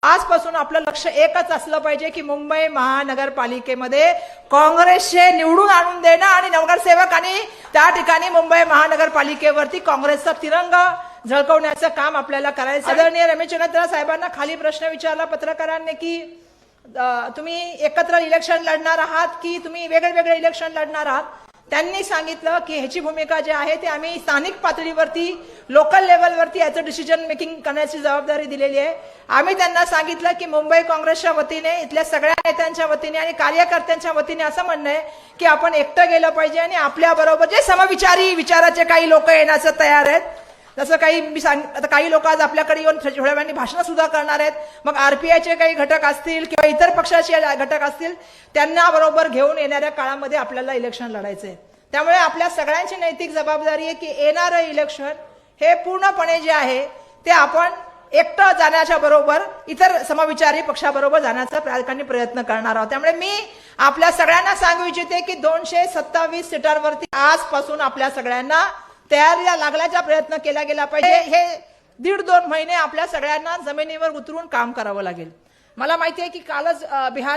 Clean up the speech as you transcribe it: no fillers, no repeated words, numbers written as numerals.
आजपासून आपलं लक्ष एकच असलं पाहिजे की मुंबई महानगरपालिकेमध्ये काँग्रेसचे निवडून आणून देणं आणि नगरसेवक आणि त्या ठिकाणी मुंबई महानगरपालिकेवरती काँग्रेसचा तिरंगा झळकवण्याचं काम आपल्याला करायचं. आदरणीय रमेशचंद्र साहेबांना खाली प्रश्न विचारला पत्रकारांनी की तुम्ही एकत्र इलेक्शन लढणार आहात की तुम्ही वेगळे इलेक्शन लढणार आहात. त्यांनी सांगितलं की ह्याची भूमिका जी आहे ते आम्ही स्थानिक पातळीवरती लोकल लेवलवरती याचं डिसिजन मेकिंग करण्याची जबाबदारी दिलेली आहे. आम्ही त्यांना सांगितलं की मुंबई काँग्रेसच्या वतीने इथल्या सगळ्या नेत्यांच्या वतीने आणि कार्यकर्त्यांच्या वतीने असं म्हणणं आहे की आपण एकटं गेलं पाहिजे आणि आपल्या बरोबर जे समविचारी विचाराचे काही लोक येण्याचं तयार आहेत. जसं आता काही लोक आज आपल्याकडे येऊन थोड्या वेळाने भाषणं सुद्धा करणार आहेत. मग आरपीआयचे काही घटक असतील किंवा इतर पक्षाचे घटक असतील त्यांना बरोबर घेऊन येणाऱ्या काळामध्ये आपल्याला इलेक्शन लढायचंय. त्यामुळे आपल्या सगळ्यांची नैतिक जबाबदारी आहे की येणारं इलेक्शन हे पूर्णपणे जे आहे ते आपण एकटं जाण्याच्या बरोबर इतर समविचारी पक्षाबरोबर जाण्याचा प्रयत्न करणार आहोत. त्यामुळे मी आपल्या सगळ्यांना सांगू इच्छिते की 227 सीटांवरती आजपासून आपल्या सगळ्यांना तयारीला लागण्याचा प्रयत्न केला गेला पाहिजे. हे 1.5-2 महिने आपल्या सगळ्यांना जमिनीवर उतरून काम करावं लागेल. मला माहिती आहे की कालच बिहार